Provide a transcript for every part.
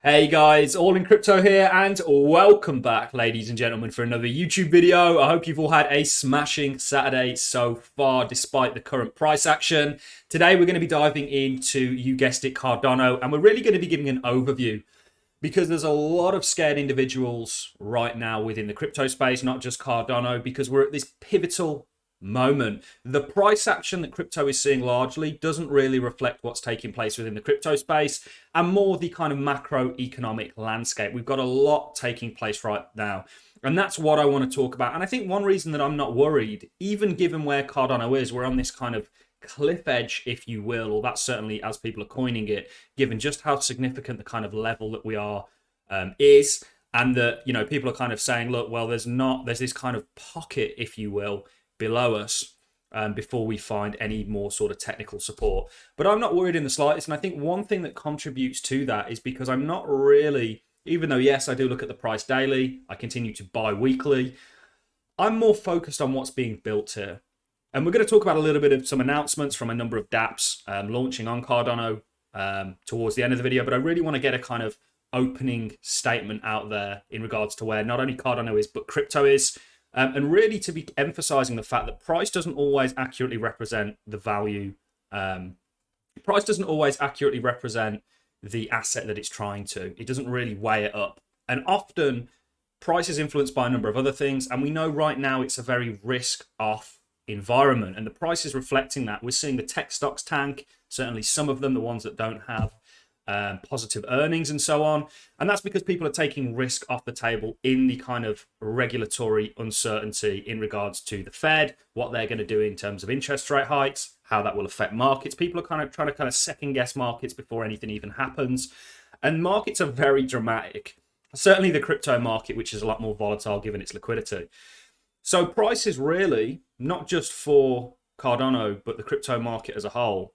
Hey guys, All in Crypto here, and welcome back, ladies and gentlemen, for another YouTube video. I hope you've all had a smashing Saturday so far, despite the current price action. Today, we're going to be diving into, you guessed it, Cardano, and we're really going to be giving an overview because there's a lot of scared individuals right now within the crypto space, not just Cardano, because we're at this pivotal moment. The price action that crypto is seeing largely doesn't really reflect what's taking place within the crypto space and more the kind of macroeconomic landscape. We've got a lot taking place right now. And that's what I want to talk about. And I think one reason that I'm not worried, even given where Cardano is, we're on this kind of cliff edge, if you will, or that's certainly as people are coining it, given just how significant the kind of level that we are is. And that, you know, people are kind of saying, look, well, there's this kind of pocket, if you will, below us before we find any more sort of technical support. But I'm not worried in the slightest. And I think one thing that contributes to that is because I'm not really, even though, yes, I do look at the price daily, I continue to buy weekly, I'm more focused on what's being built here. And we're going to talk about a little bit of some announcements from a number of dApps launching on Cardano towards the end of the video. But I really want to get a kind of opening statement out there in regards to where not only Cardano is, but crypto is. And really to be emphasizing the fact that price doesn't always accurately represent the value. Price doesn't always accurately represent the asset that it's trying to. It doesn't really weigh it up. And often price is influenced by a number of other things. And we know right now it's a very risk-off environment. And the price is reflecting that. We're seeing the tech stocks tank, certainly some of them, the ones that don't have positive earnings and so on. And that's because people are taking risk off the table in the kind of regulatory uncertainty in regards to the Fed, what they're going to do in terms of interest rate hikes, how that will affect markets. People are kind of trying to second guess markets before anything even happens. And markets are very dramatic. Certainly the crypto market, which is a lot more volatile given its liquidity. So price is really not just for Cardano, but the crypto market as a whole,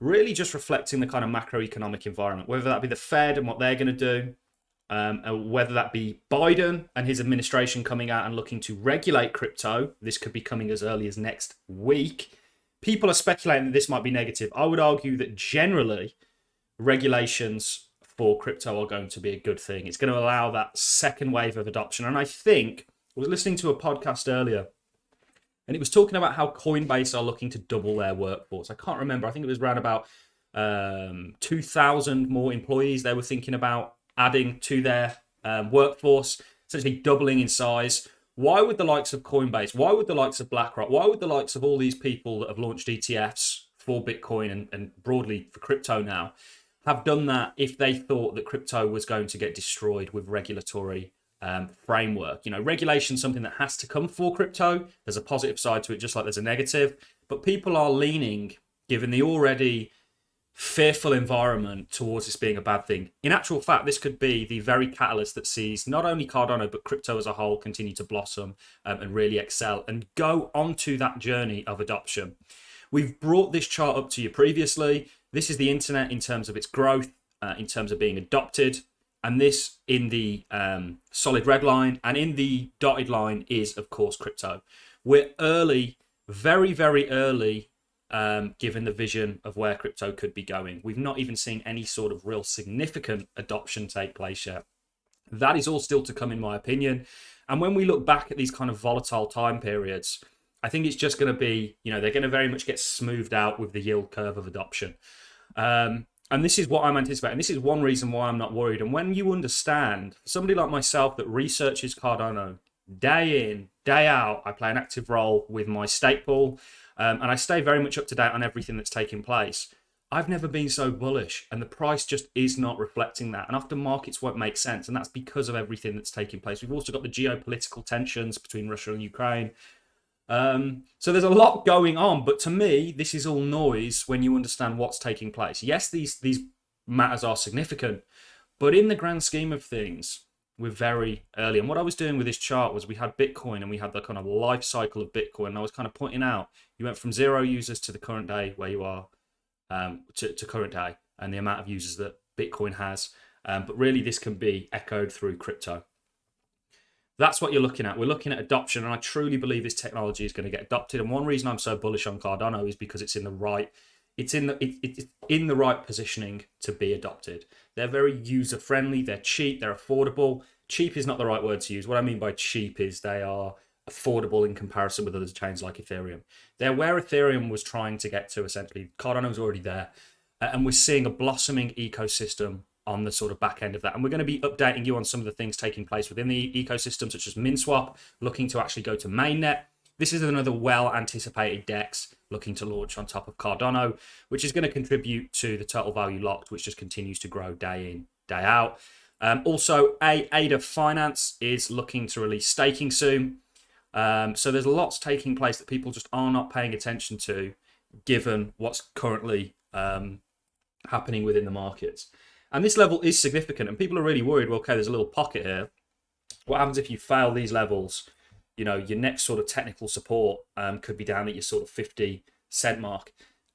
really just reflecting the kind of macroeconomic environment, whether that be the Fed and what they're going to do, whether that be Biden and his administration coming out and looking to regulate crypto. This could be coming as early as next week. People are speculating that this might be negative. I would argue that generally regulations for crypto are going to be a good thing. It's going to allow that second wave of adoption. And I think I was listening to a podcast earlier, and it was talking about how Coinbase are looking to double their workforce. I can't remember. I think it was around about 2,000 more employees they were thinking about adding to their workforce, essentially doubling in size. Why would the likes of Coinbase, why would the likes of BlackRock, why would the likes of all these people that have launched ETFs for Bitcoin and broadly for crypto now have done that if they thought that crypto was going to get destroyed with regulatory framework? You know, regulation is something that has to come for crypto. There's a positive side to it, just like there's a negative. But people are leaning, given the already fearful environment, towards this being a bad thing. In actual fact, this could be the very catalyst that sees not only Cardano, but crypto as a whole continue to blossom and really excel and go onto that journey of adoption. We've brought this chart up to you previously. This is the internet in terms of its growth, in terms of being adopted. And this in the solid red line, and in the dotted line is, of course, crypto. We're early, very, very early, given the vision of where crypto could be going. We've not even seen any sort of real significant adoption take place yet. That is all still to come, in my opinion. And when we look back at these kind of volatile time periods, I think it's just going to be, you know, they're going to very much get smoothed out with the yield curve of adoption. And this is what I'm anticipating. This is one reason why I'm not worried. And when you understand, for somebody like myself that researches Cardano day in, day out, I play an active role with my stake pool, and I stay very much up to date on everything that's taking place. I've never been so bullish, and the price just is not reflecting that. And often markets won't make sense, and that's because of everything that's taking place. We've also got the geopolitical tensions between Russia and Ukraine. So there's a lot going on, but to me, this is all noise when you understand what's taking place. Yes, these matters are significant, but in the grand scheme of things, we're very early. And what I was doing with this chart was we had Bitcoin and we had the kind of life cycle of Bitcoin. And I was kind of pointing out, you went from 0 users to the current day where you are, to current day, and the amount of users that Bitcoin has. But really, this can be echoed through crypto. That's what you're looking at. We're looking at adoption, and I truly believe this technology is going to get adopted. And one reason I'm so bullish on Cardano is because it's in the right it's in the right positioning to be adopted. They're very user friendly. They're cheap. They're affordable. Cheap is not the right word to use. What I mean by cheap is they are affordable in comparison with other chains like Ethereum. They're where Ethereum was trying to get to, essentially. Cardano was already there. And we're seeing a blossoming ecosystem on the sort of back end of that. And we're going to be updating you on some of the things taking place within the ecosystem, such as MinSwap, looking to actually go to mainnet. This is another well-anticipated DEX looking to launch on top of Cardano, which is going to contribute to the total value locked, which just continues to grow day in, day out. Also, ADA Finance is looking to release staking soon. So there's lots taking place that people just are not paying attention to, given what's currently happening within the markets. And this level is significant, and people are really worried, well, okay, there's a little pocket here. What happens if you fail these levels? You know, your next sort of technical support could be down at your sort of 50-cent mark.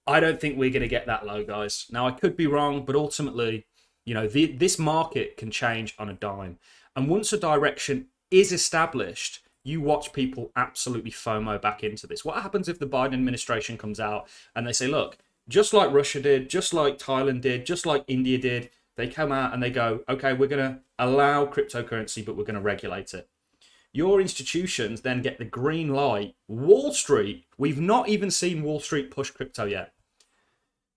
I don't think we're going to get that low, guys. Now, I could be wrong, but ultimately, you know, this market can change on a dime. And once a direction is established, you watch people absolutely FOMO back into this. What happens if the Biden administration comes out and they say, look, just like Russia did, just like Thailand did, just like India did, they come out and they go, okay, we're going to allow cryptocurrency, but we're going to regulate it. Your institutions then get the green light. Wall Street, we've not even seen Wall Street push crypto yet.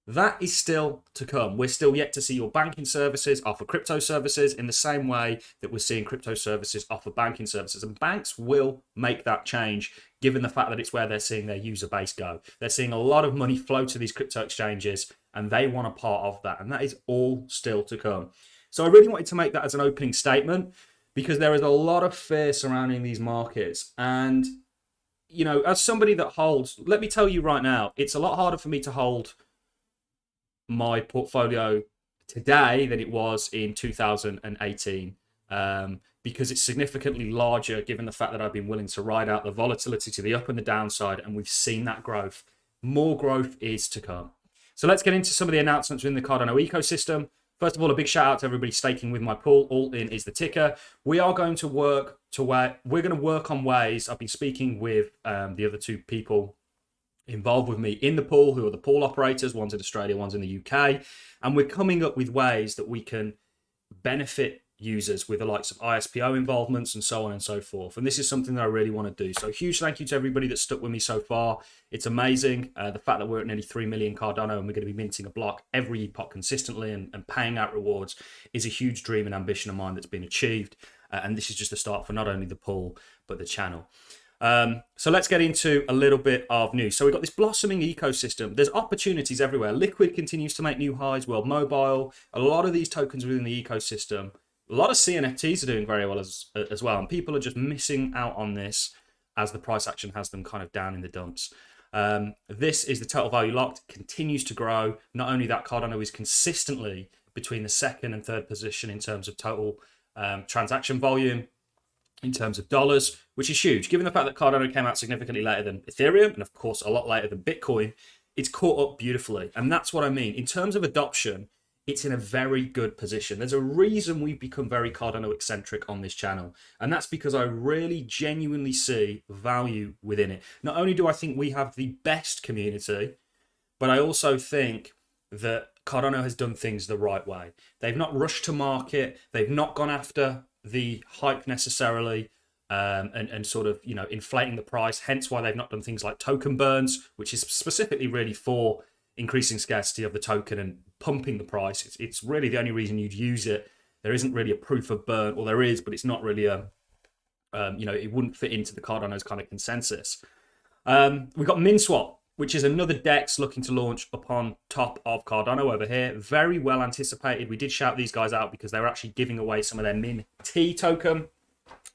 That is still to come. We're still yet to see your banking services offer crypto services in the same way that we're seeing crypto services offer banking services. And banks will make that change, given the fact that it's where they're seeing their user base go. They're seeing a lot of money flow to these crypto exchanges, and they want a part of that. And that is all still to come. So I really wanted to make that as an opening statement, because there is a lot of fear surrounding these markets. And, you know, as somebody that holds, let me tell you right now, it's a lot harder for me to hold my portfolio today than it was in 2018, because it's significantly larger, given the fact that I've been willing to ride out the volatility to the up and the downside, and we've seen that growth. More growth is to come. So let's get into some of the announcements within the Cardano ecosystem. First of all, a big shout out to everybody staking with my pool. ALLIN is the ticker. We are going to work on ways. I've been speaking with the other two people involved with me in the pool, who are the pool operators. One's in Australia, one's in the UK. And we're coming up with ways that we can benefit users with the likes of ISPO involvements and so on and so forth. And this is something that I really want to do. So huge thank you to everybody that's stuck with me so far. It's amazing. The fact that we're at nearly 3 million Cardano and we're going to be minting a block every epoch consistently and paying out rewards is a huge dream and ambition of mine that's been achieved. And this is just a start for not only the pool, but the channel. So let's get into a little bit of news. So we've got this blossoming ecosystem. There's opportunities everywhere. Liquid continues to make new highs. World Mobile, a lot of these tokens within the ecosystem. A lot of CNFTs are doing very well as well. And people are just missing out on this as the price action has them kind of down in the dumps. This is the total value locked, continues to grow. Not only that, Cardano is consistently between the second and third position in terms of total transaction volume, in terms of dollars, which is huge. Given the fact that Cardano came out significantly later than Ethereum, and of course a lot later than Bitcoin, it's caught up beautifully. And that's what I mean. In terms of adoption, it's in a very good position. There's a reason we've become very Cardano eccentric on this channel. And that's because I really genuinely see value within it. Not only do I think we have the best community, but I also think that Cardano has done things the right way. They've not rushed to market. They've not gone after the hype necessarily, and sort of, you know, inflating the price. Hence why they've not done things like token burns, which is specifically really for increasing scarcity of the token and pumping the price. It's really the only reason you'd use it. There isn't really a proof of burn, or there is, but it's not really a, you know, it wouldn't fit into the Cardano's kind of consensus. We've got MinSwap, which is another DEX looking to launch upon top of Cardano over here. Very well anticipated. We did shout these guys out because they were actually giving away some of their Min T token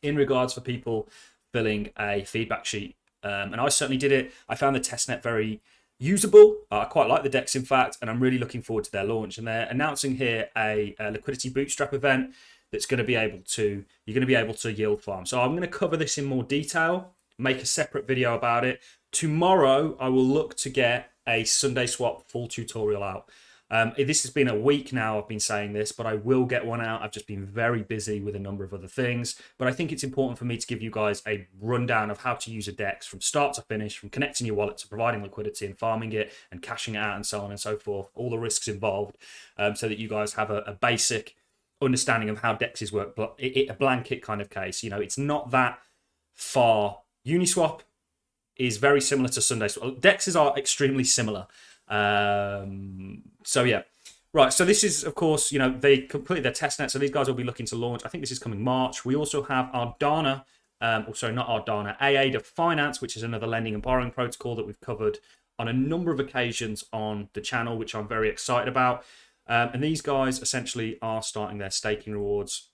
in regards for people filling a feedback sheet. And I certainly did it. I found the testnet very usable. I quite like the DEX, in fact, and I'm really looking forward to their launch. And they're announcing here a liquidity bootstrap event that's going to be able to, you're going to be able to yield farm. So I'm going to cover this in more detail, make a separate video about it. Tomorrow, I will look to get a Sunday Swap full tutorial out. This has been a week now I've been saying this, but I will get one out. I've just been very busy with a number of other things. But I think it's important for me to give you guys a rundown of how to use a DEX from start to finish, from connecting your wallet to providing liquidity and farming it and cashing it out and so on and so forth, all the risks involved, so that you guys have a basic understanding of how DEXs work, but a blanket kind of case. You know, it's not that far. Uniswap is very similar to Sunday Swap. DEXs are extremely similar. So yeah, right. So this is, of course, you know, they completed their testnet. So these guys will be looking to launch. I think this is coming March. We also have Ardana, also not Ardana, AADA Finance, which is another lending and borrowing protocol that we've covered on a number of occasions on the channel, which I'm very excited about. And these guys essentially are starting their staking rewards,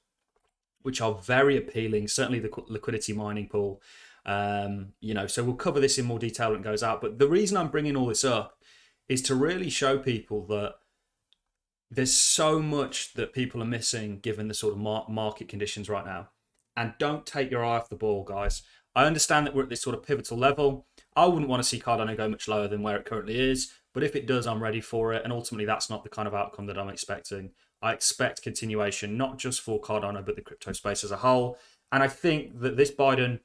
which are very appealing. Certainly the liquidity mining pool. You know, so we'll cover this in more detail when it goes out. But the reason I'm bringing all this up is to really show people that there's so much that people are missing given the sort of market conditions right now. And don't take your eye off the ball, guys. I understand that we're at this sort of pivotal level. I wouldn't want to see Cardano go much lower than where it currently is. But if it does, I'm ready for it. And ultimately, that's not the kind of outcome that I'm expecting. I expect continuation, not just for Cardano, but the crypto space as a whole. And I think that this Biden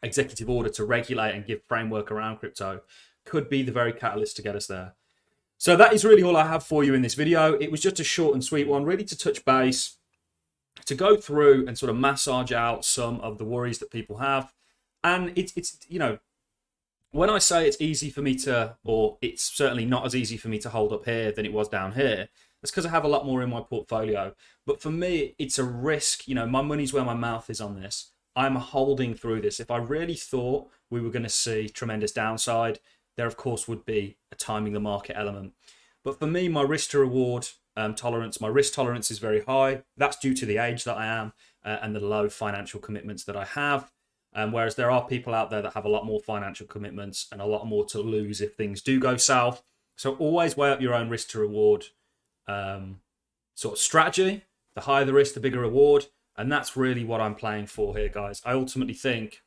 executive order to regulate and give framework around crypto could be the very catalyst to get us there. So that is really all I have for you in this video. It was just a short and sweet one, really to touch base, to go through and sort of massage out some of the worries that people have. And it's you know, when I say it's easy for me to, or it's certainly not as easy for me to hold up here than it was down here, that's because I have a lot more in my portfolio. But for me, it's a risk. You know, my money's where my mouth is on this. I'm holding through this. If I really thought we were going to see tremendous downside, there, of course, would be a timing the market element. But for me, my risk to reward tolerance, my risk tolerance is very high. That's due to the age that I am and the low financial commitments that I have. Whereas there are people out there that have a lot more financial commitments and a lot more to lose if things do go south. So always weigh up your own risk to reward sort of strategy. The higher the risk, the bigger reward. And that's really what I'm playing for here, guys. I ultimately think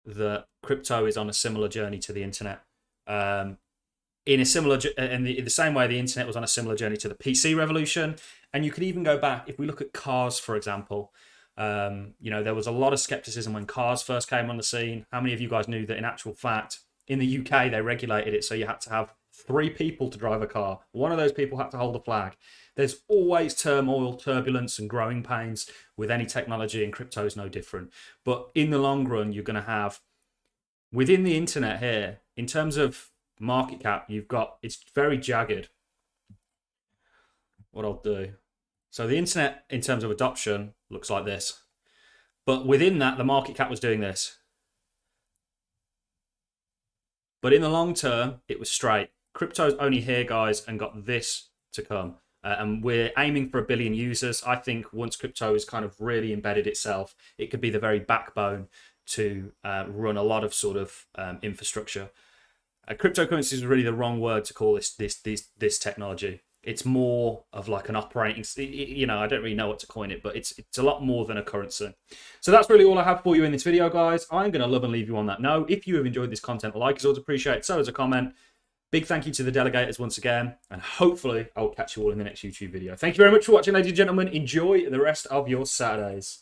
that crypto is on a similar journey to the internet. In the same way the internet was on a similar journey to the PC revolution. And you could even go back, if we look at cars, for example, you know, there was a lot of skepticism when cars first came on the scene. How many of you guys knew that in actual fact, in the UK, they regulated it so you had to have 3 people to drive a car. One of those people had to hold a flag. There's always turmoil, turbulence, and growing pains with any technology, and crypto is no different. But in the long run, you're going to have, within the internet here, in terms of market cap, you've got, it's very jagged. What I'll do. So the internet, in terms of adoption, looks like this. But within that, the market cap was doing this. But in the long term, it was straight. Crypto's only here, guys, and got this to come. And we're aiming for 1 billion users. I think once crypto has kind of really embedded itself, it could be the very backbone to run a lot of sort of infrastructure. Cryptocurrency is really the wrong word to call this technology. It's more of like an operating, you know, I don't really know what to coin it, but it's a lot more than a currency. So that's really all I have for you in this video, guys. I'm going to love and leave you on that note. If you have enjoyed this content, a like is always appreciated. So is a comment. Big thank you to the delegators once again, and hopefully I'll catch you all in the next YouTube video. Thank you very much for watching, ladies and gentlemen. Enjoy the rest of your Saturdays.